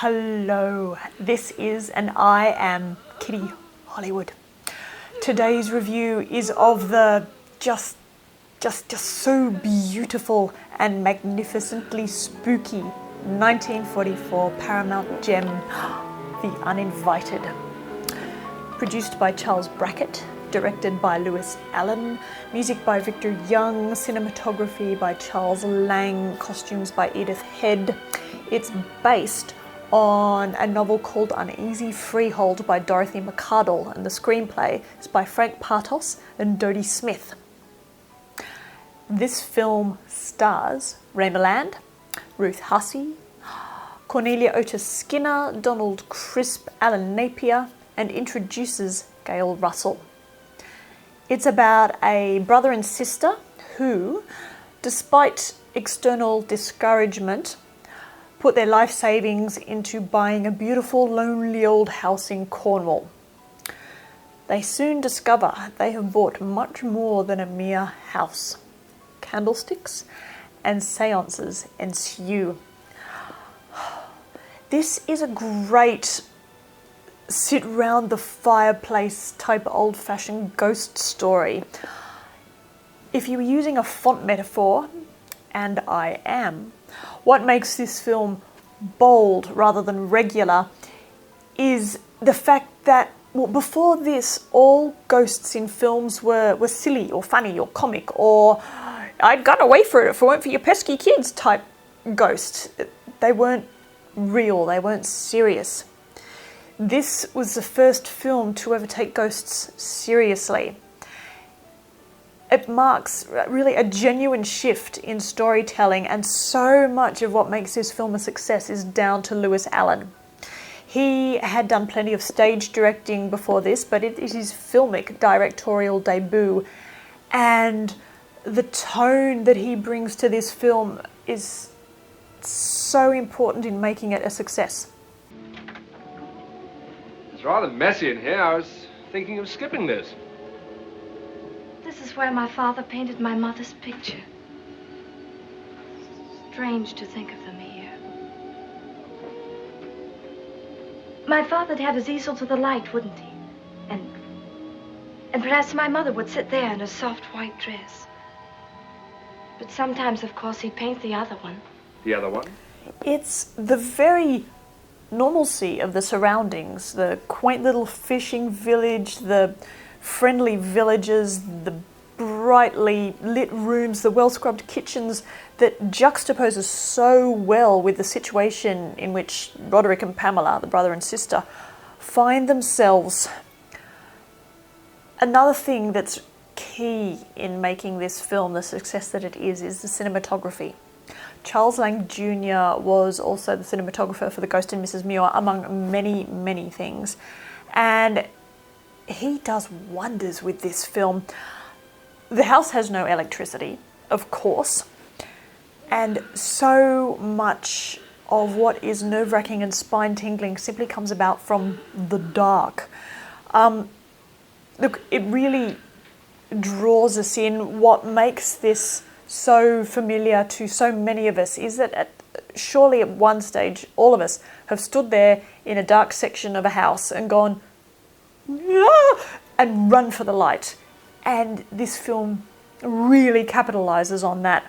Hello, this is and I am Kitty Hollywood. Today's review is of the just so beautiful and magnificently spooky 1944 Paramount gem, The Uninvited. Produced by Charles Brackett, directed by Lewis Allen, music by Victor Young, cinematography by Charles Lang, costumes by Edith Head. It's based on a novel called Uneasy Freehold by Dorothy McArdle, and the screenplay is by Frank Partos and Dodie Smith. This film stars Milland, Ruth Hussey, Cornelia Otis Skinner, Donald Crisp, Alan Napier, and introduces Gail Russell. It's about a brother and sister who, despite external discouragement, put their life savings into buying a beautiful, lonely old house in Cornwall. They soon discover they have bought much more than a mere house. Candlesticks and seances ensue. This is a great sit round the fireplace type old-fashioned ghost story. If you were using a font metaphor, and I am, what makes this film bold rather than regular is the fact that, well, before this, all ghosts in films were silly or funny or comic or I'd gone away for it if it weren't for your pesky kids type ghosts. They weren't real, they weren't serious. This was the first film to ever take ghosts seriously. It marks really a genuine shift in storytelling, and so much of what makes this film a success is down to Lewis Allen. He had done plenty of stage directing before this, but it is his filmic directorial debut, and the tone that he brings to this film is so important in making it a success. It's rather messy in here. I was thinking of skipping this. This is where my father painted my mother's picture. Strange to think of them here. My father'd have his easel to the light, wouldn't he? And perhaps my mother would sit there in a soft white dress. But sometimes, of course, he'd paint the other one. The other one? It's the very normalcy of the surroundings, the quaint little fishing village, the friendly villagers, the brightly lit rooms, the well-scrubbed kitchens that juxtaposes so well with the situation in which Roderick and Pamela, the brother and sister, find themselves. Another thing that's key in making this film the success that it is the cinematography. Charles Lang Jr. was also the cinematographer for The Ghost and Mrs. Muir, among many, many things. And he does wonders with this film. The house has no electricity, of course, and so much of what is nerve-wracking and spine-tingling simply comes about from the dark. Look, it really draws us in. What makes this so familiar to so many of us is that surely at one stage all of us have stood there in a dark section of a house and gone, "Ah!" and run for the light. And this film really capitalizes on that.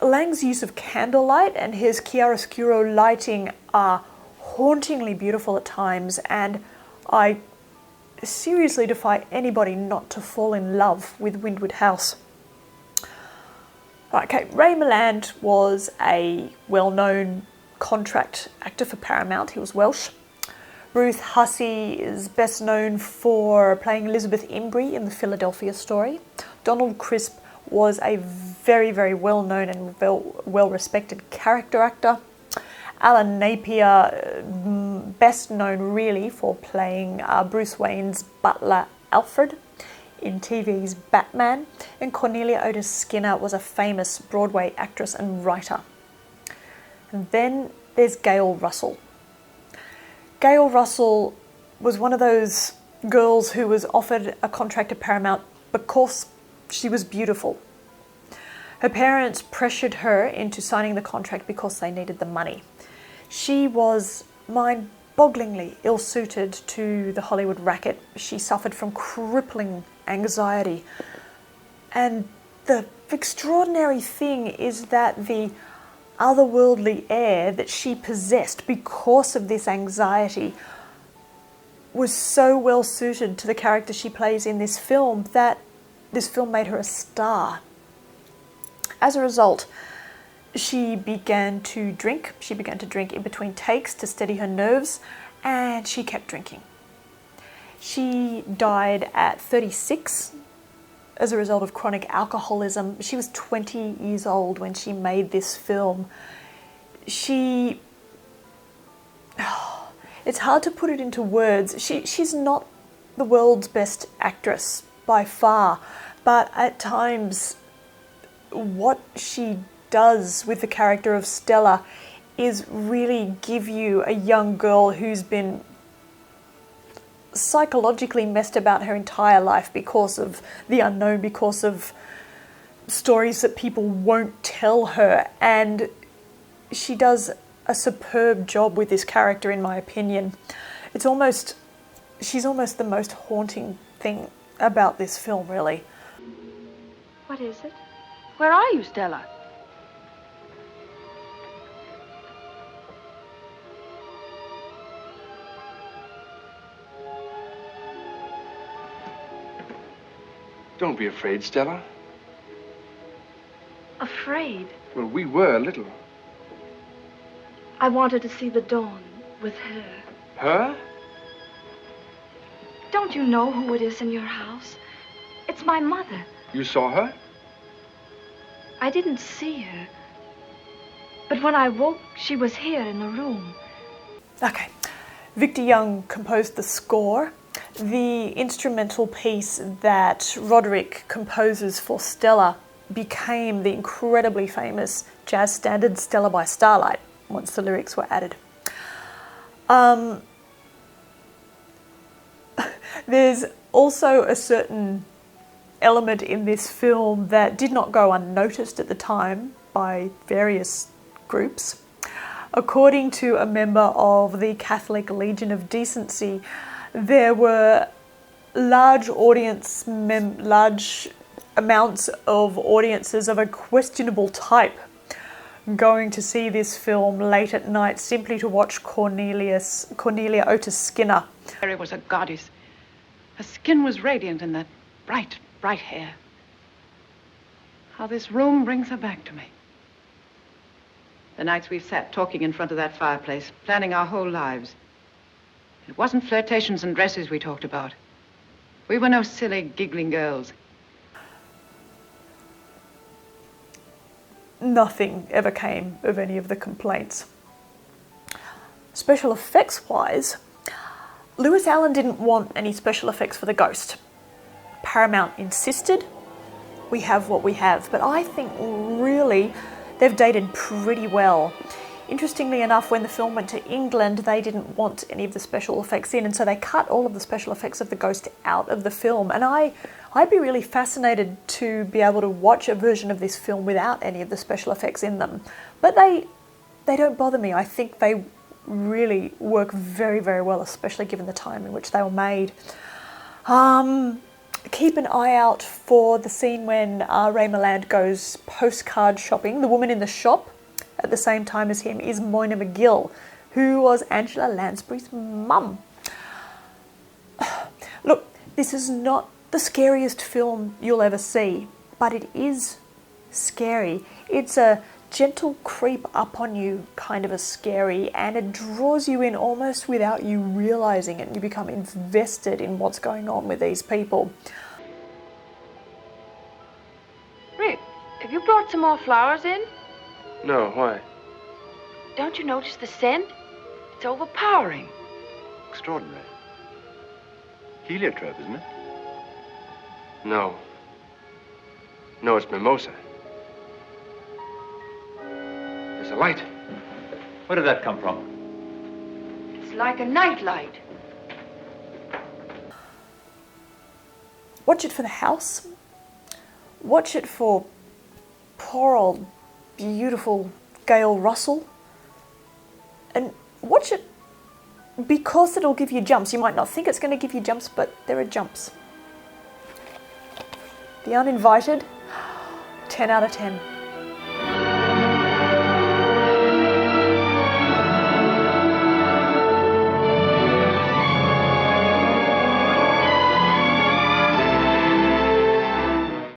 Lang's use of candlelight and his chiaroscuro lighting are hauntingly beautiful at times, and I seriously defy anybody not to fall in love with Windward House. Okay, Milland was a well-known contract actor for Paramount. He was Welsh. Ruth Hussey is best known for playing Elizabeth Embry in the Philadelphia Story. Donald Crisp was a very, very well-known and well-respected character actor. Alan Napier, best known really for playing Bruce Wayne's butler Alfred in TV's Batman. And Cornelia Otis Skinner was a famous Broadway actress and writer. And then there's Gail Russell. Gail Russell was one of those girls who was offered a contract at Paramount because she was beautiful. Her parents pressured her into signing the contract because they needed the money. She was mind-bogglingly ill-suited to the Hollywood racket. She suffered from crippling anxiety. And the extraordinary thing is that the otherworldly air that she possessed because of this anxiety was so well suited to the character she plays in this film that this film made her a star. As a result, she began to drink. She began to drink in between takes to steady her nerves, and she kept drinking. She died at 36 as a result of chronic alcoholism. She was 20 years old when she made this film. It's hard to put it into words. She's not the world's best actress by far, but at times what she does with the character of Stella is really give you a young girl who's been psychologically messed about her entire life because of the unknown, because of stories that people won't tell her, and she does a superb job with this character, in my opinion. She's almost the most haunting thing about this film, really. What is it? Where are you, Stella? Don't be afraid, Stella. Afraid? Well, we were a little. I wanted to see the dawn with her. Her? Don't you know who it is in your house? It's my mother. You saw her? I didn't see her. But when I woke, she was here in the room. Okay. Victor Young composed the score. The instrumental piece that Roderick composes for Stella became the incredibly famous jazz standard Stella by Starlight once the lyrics were added. There's also a certain element in this film that did not go unnoticed at the time by various groups. According to a member of the Catholic Legion of Decency, there were large amounts of audiences of a questionable type going to see this film late at night simply to watch Cornelia Otis Skinner. Mary was a goddess. Her skin was radiant in that bright, bright hair. How this room brings her back to me. The nights we've sat talking in front of that fireplace, planning our whole lives. It wasn't flirtations and dresses we talked about. We were no silly, giggling girls. Nothing ever came of any of the complaints. Special effects wise, Lewis Allen didn't want any special effects for the ghost. Paramount insisted. We have what we have, but I think really they've dated pretty well. Interestingly enough, when the film went to England, they didn't want any of the special effects in, and so they cut all of the special effects of the ghost out of the film. And I'd be really fascinated to be able to watch a version of this film without any of the special effects in them. But they don't bother me. I think they really work very, very well, especially given the time in which they were made. Keep an eye out for the scene when Ray Milland goes postcard shopping. The woman in the shop at the same time as him is Moyna McGill, who was Angela Lansbury's mum. Look, this is not the scariest film you'll ever see, but it is scary. It's a gentle creep up on you kind of a scary, and it draws you in almost without you realising it, and you become invested in what's going on with these people. Rick, have you brought some more flowers in? No, why? Don't you notice the scent? It's overpowering. Extraordinary. Heliotrope, isn't it? No. No, it's mimosa. There's a light. Where did that come from? It's like a nightlight. Watch it for the house. Watch it for poor old beautiful Gail Russell. And watch it because it'll give you jumps. You might not think it's going to give you jumps, but there are jumps. The Uninvited, 10 out of 10.